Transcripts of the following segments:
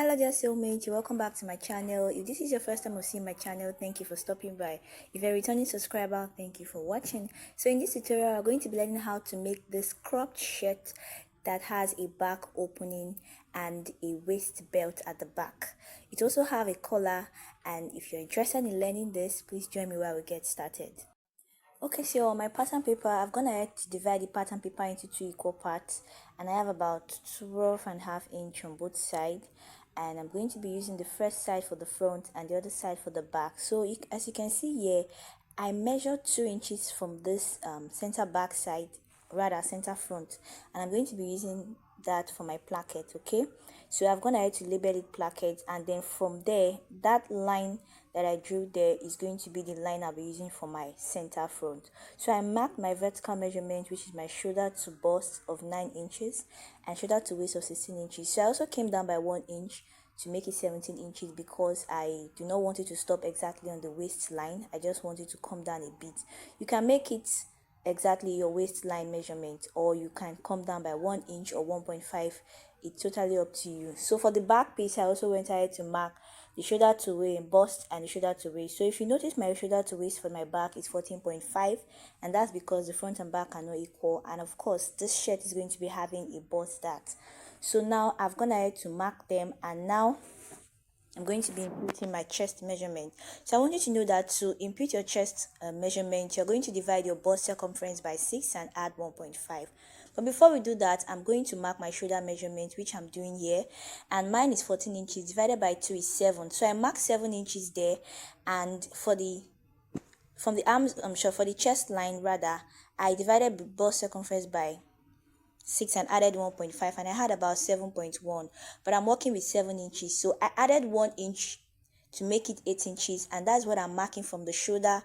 Hello dear soulmate, welcome back to my channel. If this is your first time of seeing my channel, thank you for stopping by. If you're a returning subscriber, thank you for watching. So in this tutorial, we're going to be learning how to make this cropped shirt that has a back opening and a waist belt at the back. It also have a collar, and if you're interested in learning this, please join me while we get started. Okay, so on my pattern paper, I've gone ahead to divide the pattern paper into two equal parts, and I have about 12.5 inch on both sides, and I'm going to be using the first side for the front and the other side for the back. So as you can see here, I measured 2 inches from this center back side, rather center front, and I'm going to be using that for my placket. Okay, so I've gone ahead to label it placket, and then from there, that line that I drew there is going to be the line I'll be using for my center front. So I marked my vertical measurement, which is my shoulder to bust of 9 inches and shoulder to waist of 16 inches. So I also came down by 1 inch to make it 17 inches because I do not want it to stop exactly on the waistline. I just want it to come down a bit. You can make it exactly your waistline measurement, or you can come down by 1 inch or 1.5. It's totally up to you. So for the back piece, I also went ahead to mark the shoulder to waist, bust, and the shoulder to waist. So if you notice, my shoulder to waist for my back is 14.5, and that's because the front and back are not equal. And of course, this shirt is going to be having a bust that. So now I've gone ahead to mark them, and now I'm going to be inputting my chest measurement. So I want you to know that to input your chest measurement, you're going to divide your bust circumference by 6 and add 1.5. But before we do that, I'm going to mark my shoulder measurement, which I'm doing here, and mine is 14 inches divided by 2 is 7. So I marked 7 inches there, and from the arms, for the chest line rather, I divided the bust circumference by 6 and added 1.5, and I had about 7.1, but I'm working with 7 inches, so I added 1 inch to make it 8 inches, and that's what I'm marking from the shoulder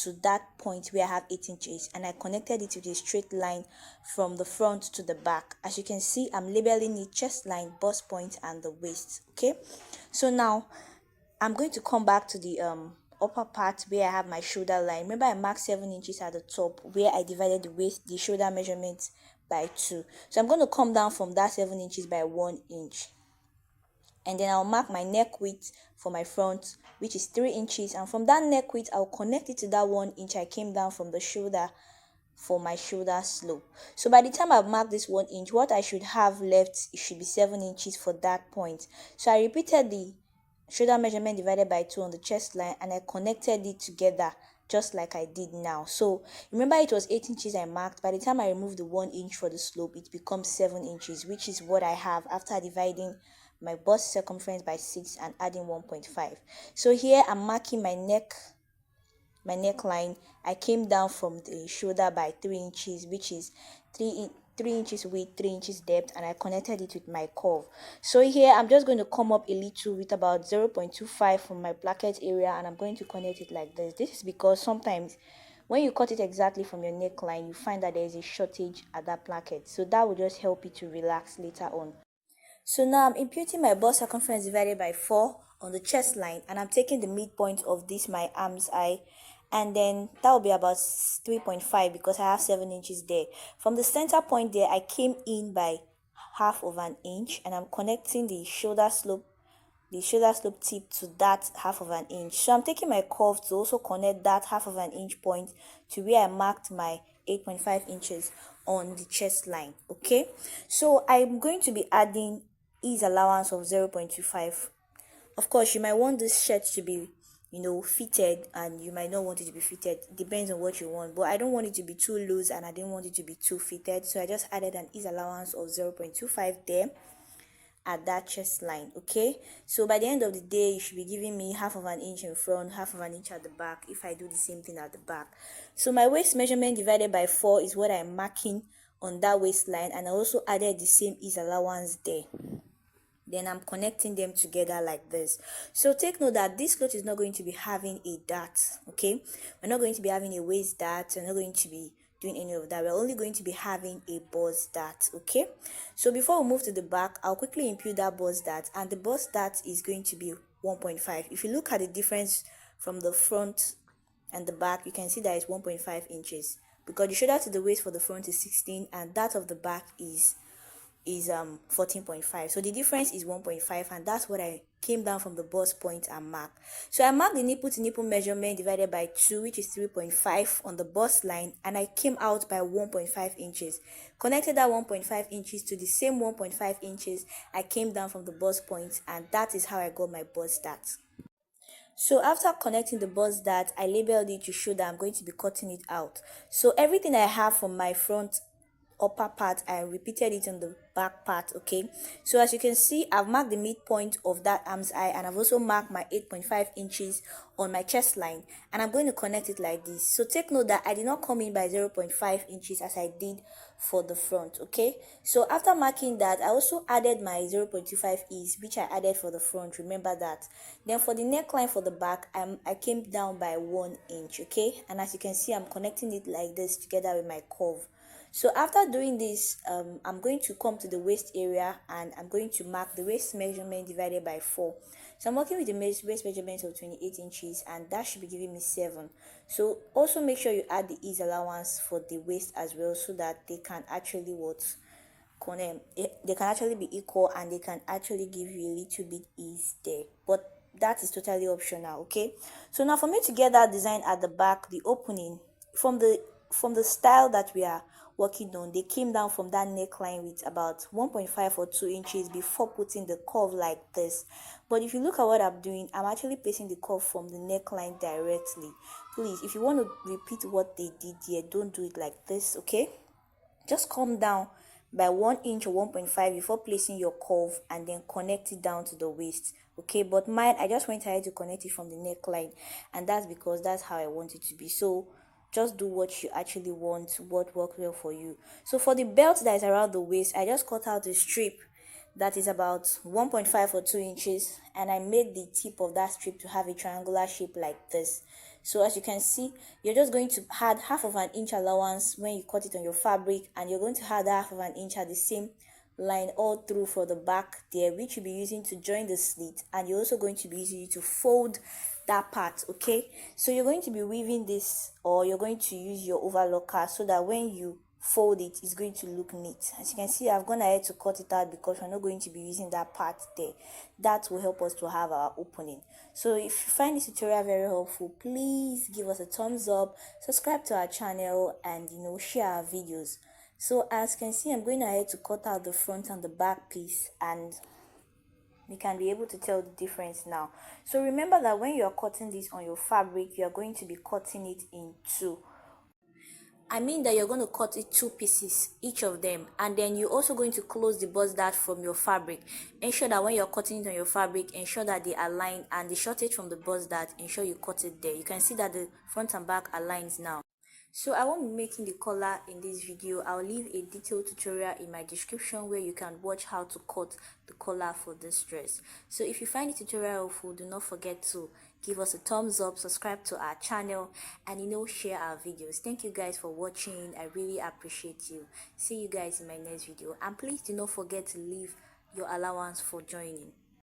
to that point where I have 8 inches, and I connected it with a straight line from the front to the back. As you can see, I'm labeling it chest line, bust point, and the waist. Okay, so now I'm going to come back to the upper part where I have my shoulder line. Remember, I marked 7 inches at the top where I divided the shoulder measurement by 2. So I'm going to come down from that 7 inches by 1 inch, and then I'll mark my neck width for my front, which is 3 inches, and from that neck width I'll connect it to that 1 inch I came down from the shoulder for my shoulder slope. So by the time I've marked this 1 inch, what I should have left, it should be 7 inches for that point. So I repeated the shoulder measurement divided by 2 on the chest line, and I connected it together just like I did now. So remember, it was 8 inches I marked. By the time I remove the 1 inch for the slope, it becomes 7 inches, which is what I have after dividing my bust circumference by 6 and adding 1.5. So here I'm marking my neckline. I came down from the shoulder by 3 inches, which is 3 inches width, 3 inches depth, and I connected it with my curve. So here I'm just going to come up a little with about 0.25 from my placket area, and I'm going to connect it like this. This is because sometimes when you cut it exactly from your neckline, you find that there is a shortage at that placket, so that will just help you to relax later on. So now I'm imputing my bust circumference divided by 4 on the chest line, and I'm taking the midpoint of this, my arm's eye, and then that will be about 3.5 because I have 7 inches there. From the center point there, I came in by half of an inch, and I'm connecting the shoulder slope tip to that half of an inch. So I'm taking my curve to also connect that half of an inch point to where I marked my 8.5 inches on the chest line. Okay, so I'm going to be adding ease allowance of 0.25. Of course, you might want this shirt to be fitted, and you might not want it to be fitted. It depends on what you want, but I don't want it to be too loose and I didn't want it to be too fitted, so I just added an ease allowance of 0.25 there at that chest line. Okay, so by the end of the day, you should be giving me half of an inch in front, half of an inch at the back if I do the same thing at the back. So my waist measurement divided by 4 is what I'm marking on that waistline, and I also added the same ease allowance there. Then I'm connecting them together like this. So take note that this cloth is not going to be having a dart. Okay, we're not going to be having a waist dart, we're not going to be doing any of that. We're only going to be having a bust dart. Okay, so before we move to the back, I'll quickly impute that bust dart, and the bust dart is going to be 1.5. If you look at the difference from the front and the back, you can see that it's 1.5 inches because the shoulder to the waist for the front is 16 and that of the back is is 14.5, so the difference is 1.5, and that's what I came down from the bust point and marked. So I marked the nipple to nipple measurement divided by 2, which is 3.5 on the bust line, and I came out by 1.5 inches. Connected that 1.5 inches to the same 1.5 inches I came down from the bust point, and that is how I got my bust dart. So after connecting the bust dart, I labeled it to show that I'm going to be cutting it out. So everything I have from my front upper part, I repeated it on the back part. Okay, so as you can see, I've marked the midpoint of that arm's eye, and I've also marked my 8.5 inches on my chest line, and I'm going to connect it like this. So take note that I did not come in by 0.5 inches as I did for the front. Okay, so after marking that, I also added my 0.25 ease, which I added for the front, remember that. Then for the neckline for the back, I came down by 1 inch. Okay, and as you can see, I'm connecting it like this together with my curve. So after doing this, I'm going to come to the waist area, and I'm going to mark the waist measurement divided by 4. So I'm working with the waist measurement of 28 inches, and that should be giving me 7. So also make sure you add the ease allowance for the waist as well, so that they can actually they can actually be equal, and they can actually give you a little bit ease there, but that is totally optional. Okay, so now for me to get that design at the back, the opening from the style that we are working on, they came down from that neckline with about 1.5 or 2 inches before putting the curve like this. But if you look at what I'm doing, I'm actually placing the curve from the neckline directly. Please, if you want to repeat what they did here, don't do it like this. Okay, just come down by 1 inch or 1.5 before placing your curve, and then connect it down to the waist. Okay, but mine, I just went ahead to connect it from the neckline, and that's because that's how I want it to be. So just do what you actually want, what works well for you. So for the belt that is around the waist, I just cut out a strip that is about 1.5 or 2 inches, and I made the tip of that strip to have a triangular shape like this. So as you can see, you're just going to add half of an inch allowance when you cut it on your fabric, and you're going to add half of an inch at the same line all through for the back there, which you'll be using to join the slit, and you're also going to be using it to fold that part. Okay, so you're going to be weaving this, or you're going to use your overlocker, so that when you fold it, it's going to look neat. As you can see, I've gone ahead to cut it out because we're not going to be using that part there. That will help us to have our opening. So if you find this tutorial very helpful, please give us a thumbs up, subscribe to our channel, and share our videos. So as you can see, I'm going ahead to cut out the front and the back piece, and you can be able to tell the difference now. So remember that when you are cutting this on your fabric, you are going to be cutting it in two. I mean that you're going to cut it 2 pieces, each of them, and then you're also going to close the bust dart from your fabric. Ensure that when you're cutting it on your fabric, ensure that they align, and the shortage from the bust dart, ensure you cut it there. You can see that the front and back aligns now. So I won't be making the collar in this video. I'll leave a detailed tutorial in my description where you can watch how to cut the collar for this dress. So if you find the tutorial helpful, do not forget to give us a thumbs up, subscribe to our channel, and share our videos. Thank you guys for watching. I really appreciate you. See you guys in my next video, and please do not forget to leave your allowance for joining.